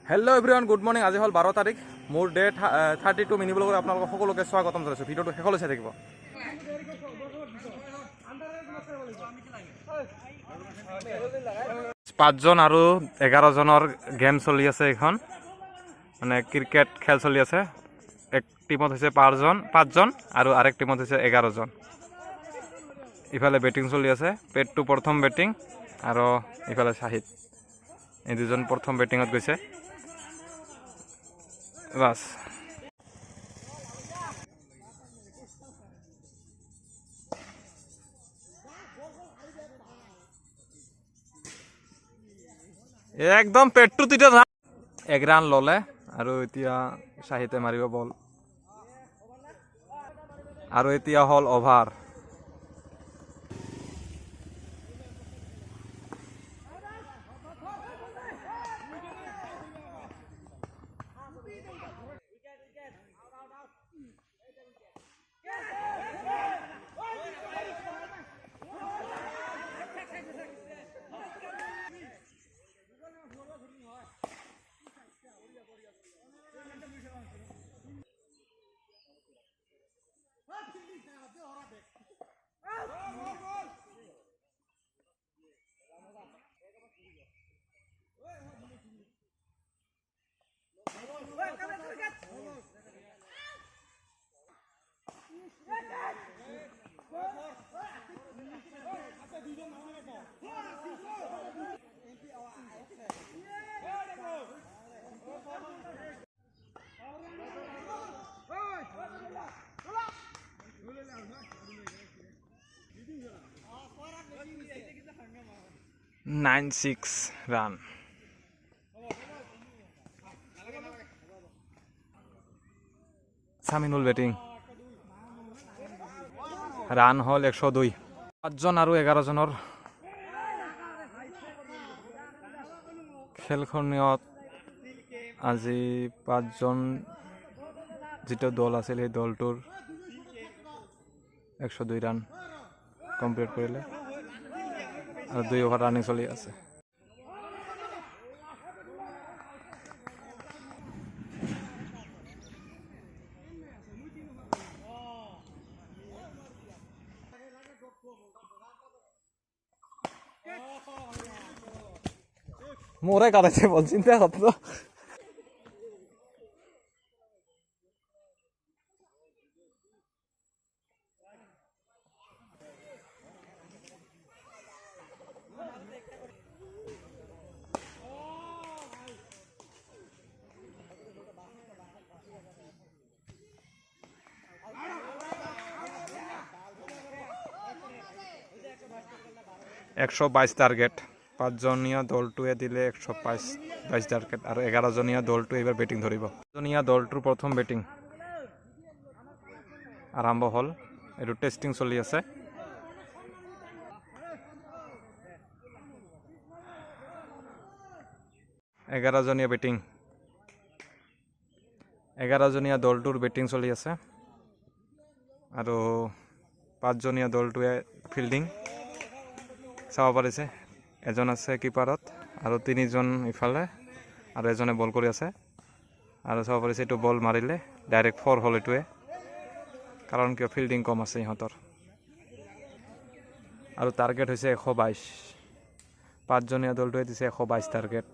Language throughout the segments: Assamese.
Hello' everyone, good morning. আজি হ'ল 12 তাৰিখ, মোৰ ডে 32 মিনি ব্লগত আপোনালোকক সকলোকে স্বাগতম জনাইছোঁ। ভিডিঅ'টো শেষলৈ চাই থাকিব। পাঁচজন আৰু 11জনৰ গেম চলি আছে। এইখন মানে ক্ৰিকেট খেল চলি আছে। এক টিমত হৈছে পাঁচজন আৰু আৰেক টিমত হৈছে 11জন। ইফালে বেটিং চলি আছে, পেটটো প্ৰথম বেটিং আৰু ইফালে চাহিদ। এই দুজন প্ৰথম বেটিঙত গৈছে। বাস একদম পেটটো তিতা না। 1 ৰান ল'লে আৰু এতিয়া চাহিদে মাৰিব বল আৰু এতিয়া হ'ল over. Nine 6 run. Saminul batting, run হল 102। 5জন আৰু 11জনৰ খেলখনত আজি 5জন যিটো দল আছিল সেই দলটোৰ 102 ৰান কমপ্লিট কৰিলে আৰু 2 অভাৰ ৰানিং চলি আছে। মোৰে কাটাইছে বল, চিন্তা কৰতো। একশো 22 টাৰ্গেট। 5জনীয়া দলটোৱে দিলে 122 টাৰ্গেট আৰু 11জনীয়া দলটোৱে এইবাৰ বেটিং ধৰিব। 5জনীয়া দলটোৰ প্ৰথম বেটিং আৰম্ভ হ'ল। এইটো টেষ্টিং চলি আছে। এঘাৰজনীয়া বেটিং, 11জনীয়া দলটোৰ বেটিং চলি আছে আৰু 5জনীয়া দলটোৱে ফিল্ডিং চাব পাৰিছে। এজন আছে কিপাৰত আৰু 3জন ইফালে আৰু এজনে বল কৰি আছে আৰু চাব পাৰিছে এইটো বল মাৰিলে ডাইৰেক্ট 4 হ'ল এইটোৱে, কাৰণ কিয় ফিল্ডিং কম আছে ইহঁতৰ। আৰু টাৰ্গেট হৈছে 122। 5জনীয়া দলটোৱে দিছে 122 টাৰ্গেট,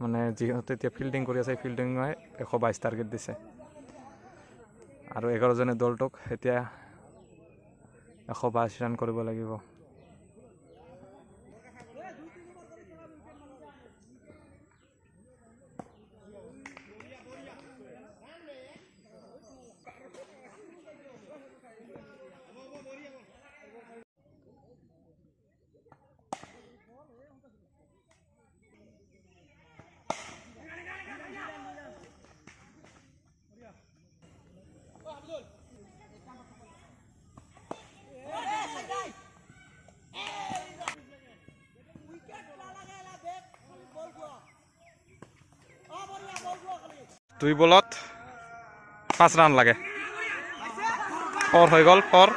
মানে যিহেতু এতিয়া ফিল্ডিং কৰি আছে ফিল্ডিঙে 122 টাৰ্গেট দিছে আৰু 11জনীয়া দলটোক এতিয়া 122 ৰান কৰিব লাগিব। দুই বলত 5 ৰান লাগে, 4 হৈ গ'ল 4।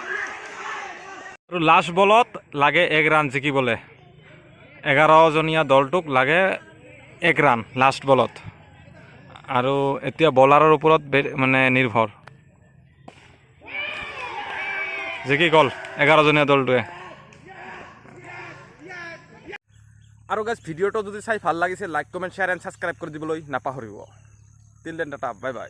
আৰু লাষ্ট বলত লাগে 1 ৰান জিকিবলৈ। 11জনীয়া দলটোক লাগে 1 ৰান লাষ্ট বলত। আৰু এতিয়া বলাৰৰ ওপৰত মানে নিৰ্ভৰ। জিকি গ'ল 11জনীয়া দলটোৱে। আৰু গাইজ ভিডিঅ'টো যদি চাই ভাল লাগিছে like comment share and subscribe কৰি দিবলৈ নাপাহৰিব। Till then tata bye bye.